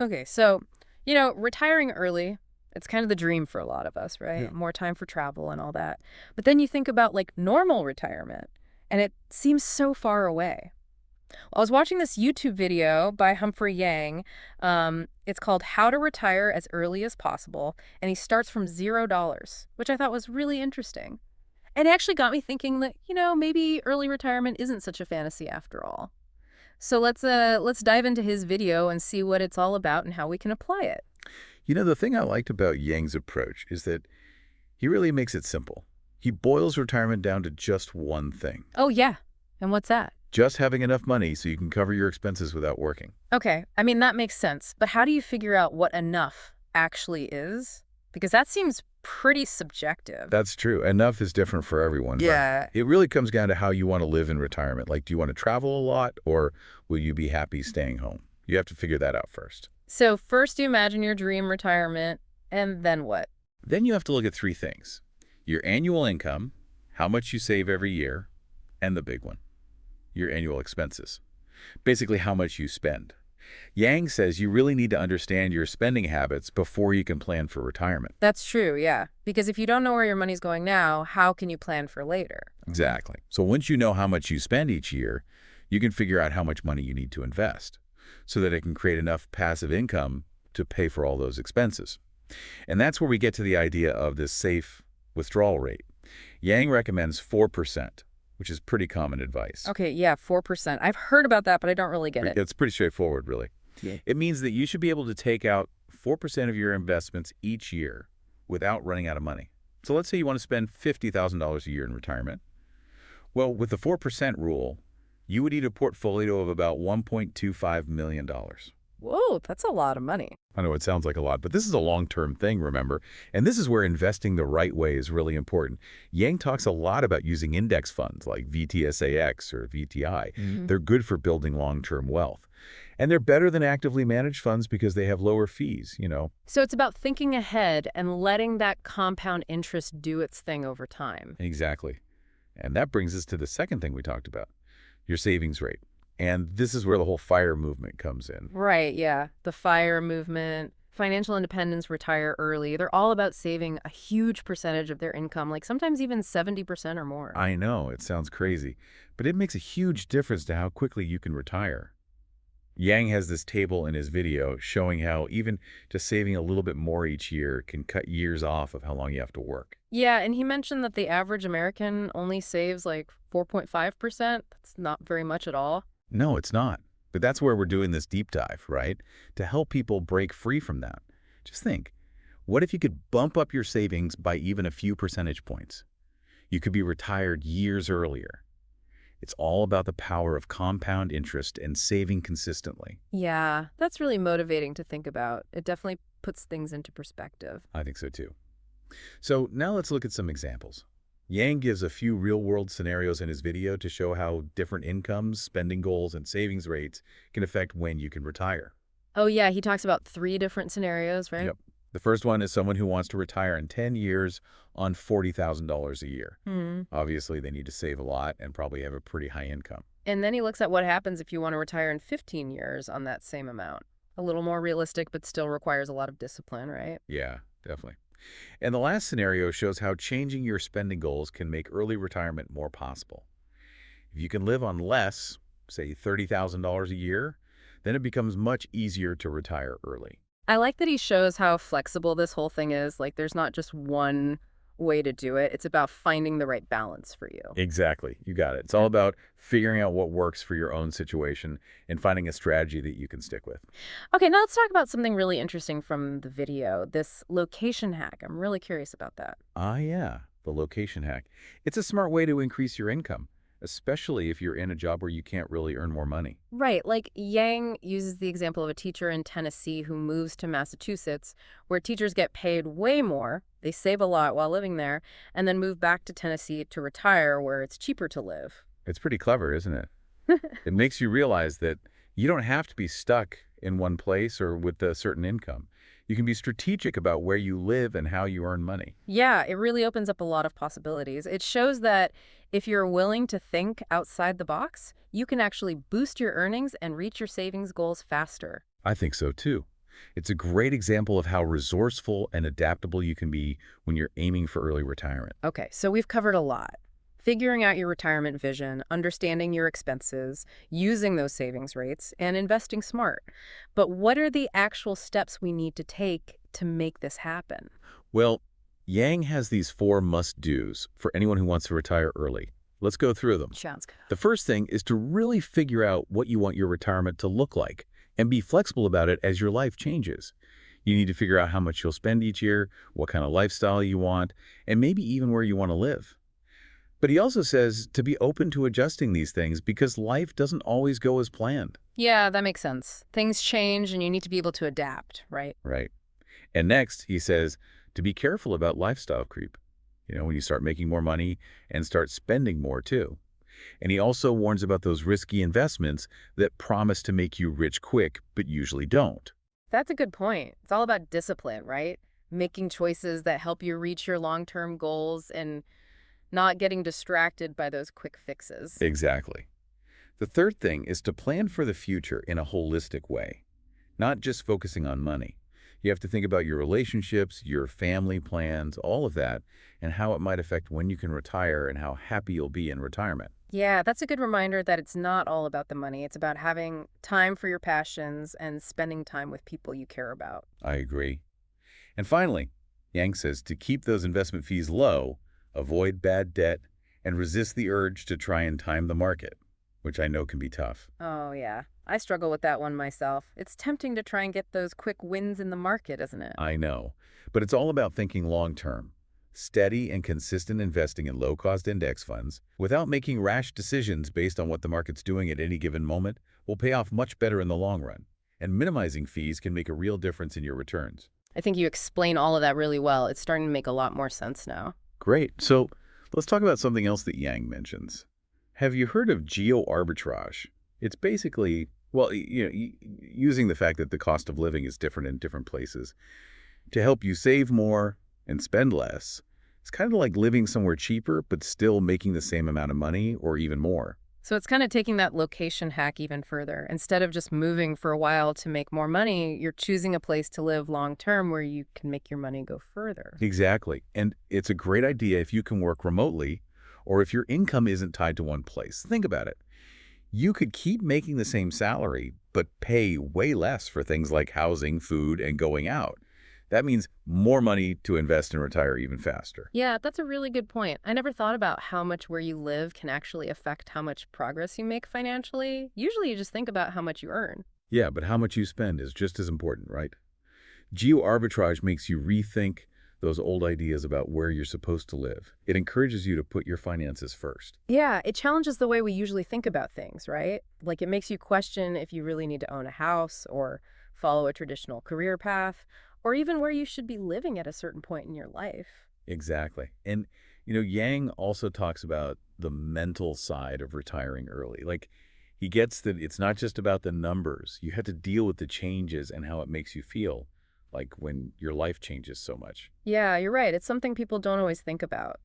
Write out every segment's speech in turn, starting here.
Okay, so, retiring early, it's kind of the dream for a lot of us, right? Yeah. More time for travel and all that. But then you think about like normal retirement, and it seems so far away. I was watching this YouTube video by Humphrey Yang. It's called How to Retire as Early as Possible, and he starts from $0, which I thought was really interesting. And it actually got me thinking that, maybe early retirement isn't such a fantasy after all. So let's dive into his video and see what it's all about and how we can apply it. The thing I liked about Yang's approach is that he really makes it simple. He boils retirement down to just one thing. Oh, yeah. And what's that? Just having enough money so you can cover your expenses without working. Okay, I mean, that makes sense. But how do you figure out what enough actually is? Because that seems pretty subjective. That's true. Enough is different for everyone, but Yeah. it really comes down to how you want to live in retirement. Like, do you want to travel a lot or will you be happy staying home? You have to figure that out first. So first you imagine your dream retirement, and then what? Then you have to look at three things: your annual income, how much you save every year, and the big one, your annual expenses. Basically, how much you spend. Yang says you really need to understand your spending habits before you can plan for retirement. That's true, yeah. Because if you don't know where your money's going now, how can you plan for later? Exactly. So once you know how much you spend each year, you can figure out how much money you need to invest so that it can create enough passive income to pay for all those expenses. And that's where we get to the idea of this safe withdrawal rate. Yang recommends 4%, which is pretty common advice. Okay, yeah, 4%. I've heard about that, but I don't really get it. It's pretty straightforward, really. Yeah. It means that you should be able to take out 4% of your investments each year without running out of money. So let's say you want to spend $50,000 a year in retirement. Well, with the 4% rule, you would need a portfolio of about $1.25 million. Whoa, that's a lot of money. I know it sounds like a lot, but this is a long-term thing, remember? And this is where investing the right way is really important. Yang talks a lot about using index funds like VTSAX or VTI. They're good for building long-term wealth. And they're better than actively managed funds because they have lower fees. So it's about thinking ahead and letting that compound interest do its thing over time. Exactly. And that brings us to the second thing we talked about, your savings rate. And this is where the whole FIRE movement comes in. Right, yeah. The FIRE movement, financial independence, retire early. They're all about saving a huge percentage of their income, like sometimes even 70% or more. I know, it sounds crazy, but it makes a huge difference to how quickly you can retire. Yang has this table in his video showing how even just saving a little bit more each year can cut years off of how long you have to work. Yeah, and he mentioned that the average American only saves like 4.5%. That's not very much at all. No, it's not. But that's where we're doing this deep dive, right? To help people break free from that. Just think, what if you could bump up your savings by even a few percentage points? You could be retired years earlier. It's all about the power of compound interest and saving consistently. Yeah, that's really motivating to think about. It definitely puts things into perspective. I think so too. So now let's look at some examples. Yang gives a few real-world scenarios in his video to show how different incomes, spending goals, and savings rates can affect when you can retire. Oh, yeah, he talks about 3 different scenarios, right? Yep. The first one is someone who wants to retire in 10 years on $40,000 a year. Hmm. Obviously, they need to save a lot and probably have a pretty high income. And then he looks at what happens if you want to retire in 15 years on that same amount. A little more realistic, but still requires a lot of discipline, right? Yeah, definitely. And the last scenario shows how changing your spending goals can make early retirement more possible. If you can live on less, say $30,000 a year, then it becomes much easier to retire early. I like that he shows how flexible this whole thing is. Like, there's not just one way to do it. It's about finding the right balance for you. Exactly. You got it. It's all about figuring out what works for your own situation and finding a strategy that you can stick with. Okay, now let's talk about something really interesting from the video, this location hack. I'm really curious about that. Ah, yeah, the location hack. It's a smart way to increase your income, especially if you're in a job where you can't really earn more money. Right, like Yang uses the example of a teacher in Tennessee who moves to Massachusetts, where teachers get paid way more, they save a lot while living there, and then move back to Tennessee to retire where it's cheaper to live. It's pretty clever, isn't it? It makes you realize that you don't have to be stuck in one place or with a certain income. You can be strategic about where you live and how you earn money. Yeah, it really opens up a lot of possibilities. It shows that if you're willing to think outside the box, you can actually boost your earnings and reach your savings goals faster. I think so too. It's a great example of how resourceful and adaptable you can be when you're aiming for early retirement. Okay, so we've covered a lot. Figuring out your retirement vision, understanding your expenses, using those savings rates, and investing smart. But what are the actual steps we need to take to make this happen? Well, Yang has these 4 must-dos for anyone who wants to retire early. Let's go through them. Sounds good. The first thing is to really figure out what you want your retirement to look like and be flexible about it as your life changes. You need to figure out how much you'll spend each year, what kind of lifestyle you want, and maybe even where you want to live. But he also says to be open to adjusting these things because life doesn't always go as planned. Yeah, that makes sense. Things change and you need to be able to adapt, right? Right. And next, he says to be careful about lifestyle creep. When you start making more money and start spending more too. And he also warns about those risky investments that promise to make you rich quick, but usually don't. That's a good point. It's all about discipline, right? Making choices that help you reach your long-term goals and not getting distracted by those quick fixes. Exactly. The third thing is to plan for the future in a holistic way, not just focusing on money. You have to think about your relationships, your family plans, all of that, and how it might affect when you can retire and how happy you'll be in retirement. Yeah, that's a good reminder that it's not all about the money. It's about having time for your passions and spending time with people you care about. I agree. And finally, Yang says to keep those investment fees low, avoid bad debt, and resist the urge to try and time the market, which I know can be tough. Oh, yeah. I struggle with that one myself. It's tempting to try and get those quick wins in the market, isn't it? I know. But it's all about thinking long-term. Steady and consistent investing in low-cost index funds without making rash decisions based on what the market's doing at any given moment will pay off much better in the long run. And minimizing fees can make a real difference in your returns. I think you explain all of that really well. It's starting to make a lot more sense now. Great. So let's talk about something else that Yang mentions. Have you heard of geo-arbitrage? It's basically, well, using the fact that the cost of living is different in different places to help you save more and spend less. It's kind of like living somewhere cheaper, but still making the same amount of money or even more. So it's kind of taking that location hack even further. Instead of just moving for a while to make more money, you're choosing a place to live long term where you can make your money go further. Exactly. And it's a great idea if you can work remotely or if your income isn't tied to one place. Think about it. You could keep making the same salary, but pay way less for things like housing, food, and going out. That means more money to invest and retire even faster. Yeah, that's a really good point. I never thought about how much where you live can actually affect how much progress you make financially. Usually you just think about how much you earn. Yeah, but how much you spend is just as important, right? Geo-arbitrage makes you rethink those old ideas about where you're supposed to live. It encourages you to put your finances first. Yeah, it challenges the way we usually think about things, right? Like it makes you question if you really need to own a house or follow a traditional career path, or even where you should be living at a certain point in your life. Exactly. And, Yang also talks about the mental side of retiring early. Like, he gets that it's not just about the numbers. You have to deal with the changes and how it makes you feel, like when your life changes so much. Yeah, you're right. It's something people don't always think about.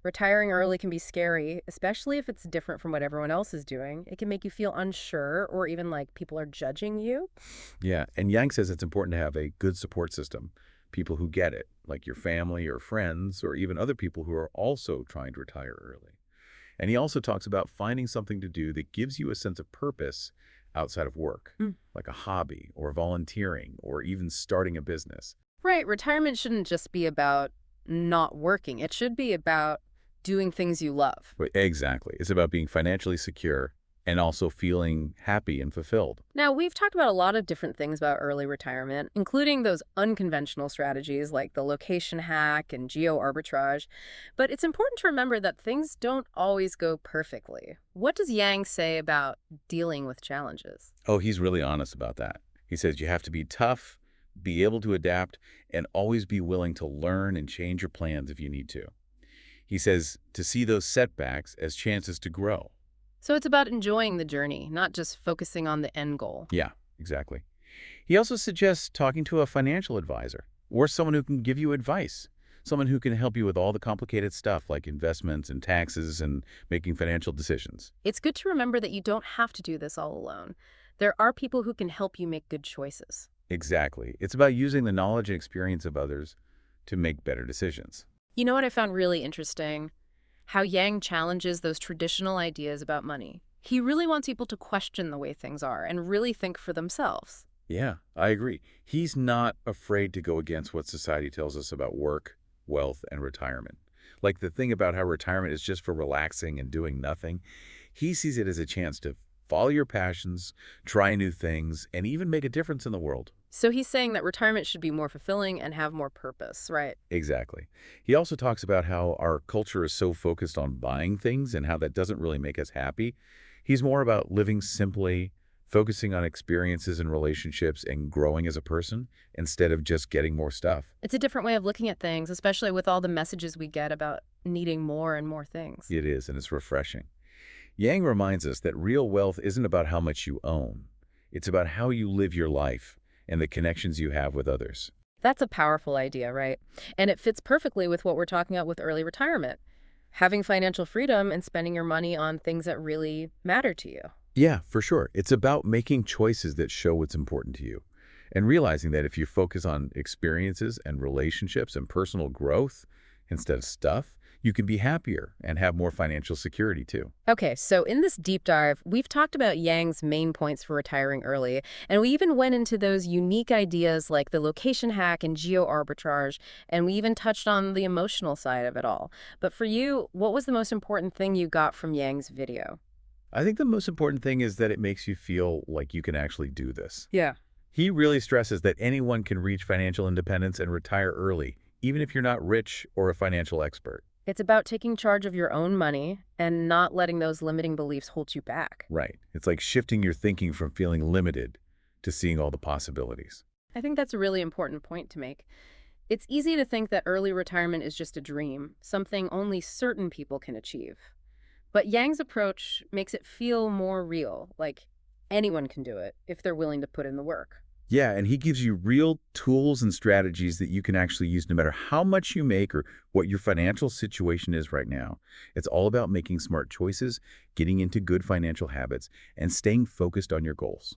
Retiring early can be scary, especially if it's different from what everyone else is doing. It can make you feel unsure or even like people are judging you. Yeah, and Yang says it's important to have a good support system, people who get it, like your family or friends or even other people who are also trying to retire early. And he also talks about finding something to do that gives you a sense of purpose outside of work, Mm. like a hobby or volunteering or even starting a business. Right, retirement shouldn't just be about not working. It should be about doing things you love. But exactly. It's about being financially secure and also feeling happy and fulfilled. Now, we've talked about a lot of different things about early retirement, including those unconventional strategies like the location hack and geo arbitrage. But it's important to remember that things don't always go perfectly. What does Yang say about dealing with challenges? Oh, he's really honest about that. He says you have to be tough, be able to adapt, and always be willing to learn and change your plans if you need to. He says to see those setbacks as chances to grow. So it's about enjoying the journey, not just focusing on the end goal. Yeah, exactly. He also suggests talking to a financial advisor or someone who can give you advice, someone who can help you with all the complicated stuff like investments and taxes and making financial decisions. It's good to remember that you don't have to do this all alone. There are people who can help you make good choices. Exactly. It's about using the knowledge and experience of others to make better decisions. You know what I found really interesting? How Yang challenges those traditional ideas about money. He really wants people to question the way things are and really think for themselves. Yeah, I agree. He's not afraid to go against what society tells us about work, wealth, and retirement. Like the thing about how retirement is just for relaxing and doing nothing. He sees it as a chance to follow your passions, try new things, and even make a difference in the world. So he's saying that retirement should be more fulfilling and have more purpose, right? Exactly. He also talks about how our culture is so focused on buying things and how that doesn't really make us happy. He's more about living simply, focusing on experiences and relationships and growing as a person instead of just getting more stuff. It's a different way of looking at things, especially with all the messages we get about needing more and more things. It is, and it's refreshing. Yang reminds us that real wealth isn't about how much you own. It's about how you live your life and the connections you have with others. That's a powerful idea, right? And it fits perfectly with what we're talking about with early retirement. Having financial freedom and spending your money on things that really matter to you. Yeah, for sure. It's about making choices that show what's important to you and realizing that if you focus on experiences and relationships and personal growth instead of stuff, you can be happier and have more financial security too. Okay, so in this deep dive, we've talked about Yang's main points for retiring early, and we even went into those unique ideas like the location hack and geo arbitrage, and we even touched on the emotional side of it all. But for you, what was the most important thing you got from Yang's video? I think the most important thing is that it makes you feel like you can actually do this. Yeah. He really stresses that anyone can reach financial independence and retire early, even if you're not rich or a financial expert. It's about taking charge of your own money and not letting those limiting beliefs hold you back. Right. It's like shifting your thinking from feeling limited to seeing all the possibilities. I think that's a really important point to make. It's easy to think that early retirement is just a dream, something only certain people can achieve. But Yang's approach makes it feel more real, like anyone can do it if they're willing to put in the work. Yeah, and he gives you real tools and strategies that you can actually use no matter how much you make or what your financial situation is right now. It's all about making smart choices, getting into good financial habits, and staying focused on your goals.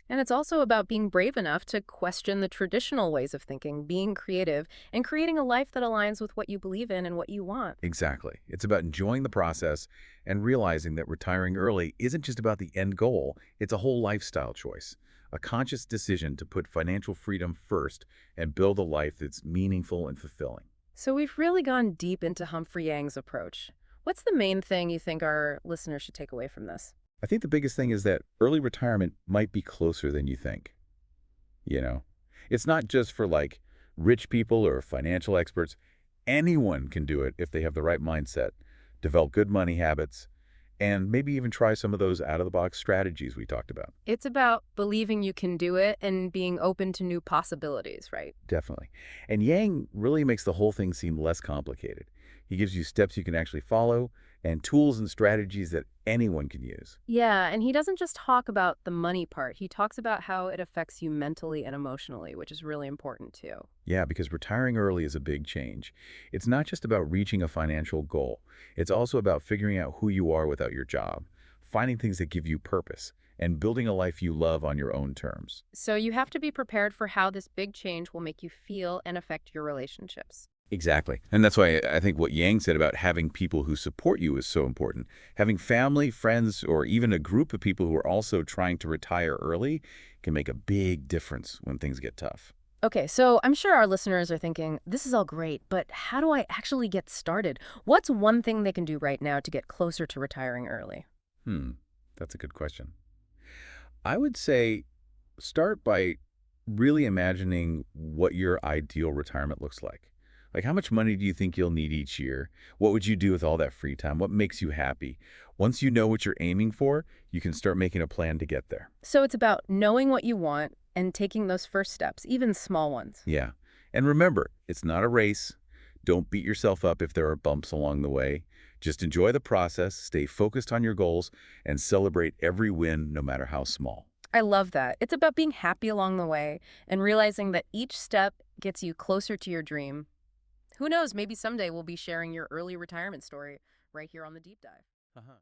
And it's also about being brave enough to question the traditional ways of thinking, being creative, and creating a life that aligns with what you believe in and what you want. Exactly. It's about enjoying the process and realizing that retiring early isn't just about the end goal, it's a whole lifestyle choice, a conscious decision to put financial freedom first and build a life that's meaningful and fulfilling. So we've really gone deep into Humphrey Yang's approach. What's the main thing you think our listeners should take away from this? I think the biggest thing is that early retirement might be closer than you think. You know, it's not just for like rich people or financial experts. Anyone can do it if they have the right mindset, develop good money habits, and maybe even try some of those out-of-the-box strategies we talked about. It's about believing you can do it and being open to new possibilities, right? Definitely. And Yang really makes the whole thing seem less complicated. He gives you steps you can actually follow and tools and strategies that anyone can use. Yeah, and he doesn't just talk about the money part. He talks about how it affects you mentally and emotionally, which is really important too. Yeah, because retiring early is a big change. It's not just about reaching a financial goal. It's also about figuring out who you are without your job, finding things that give you purpose, and building a life you love on your own terms. So you have to be prepared for how this big change will make you feel and affect your relationships. Exactly. And that's why I think what Yang said about having people who support you is so important. Having family, friends, or even a group of people who are also trying to retire early can make a big difference when things get tough. Okay, so I'm sure our listeners are thinking, this is all great, but how do I actually get started? What's one thing they can do right now to get closer to retiring early? That's a good question. I would say start by really imagining what your ideal retirement looks like. Like, how much money do you think you'll need each year? What would you do with all that free time? What makes you happy? Once you know what you're aiming for, you can start making a plan to get there. So it's about knowing what you want and taking those first steps, even small ones. Yeah. And remember, it's not a race. Don't beat yourself up if there are bumps along the way. Just enjoy the process, stay focused on your goals, and celebrate every win, no matter how small. I love that. It's about being happy along the way and realizing that each step gets you closer to your dream. Who knows, maybe someday we'll be sharing your early retirement story right here on the Deep Dive. Uh-huh.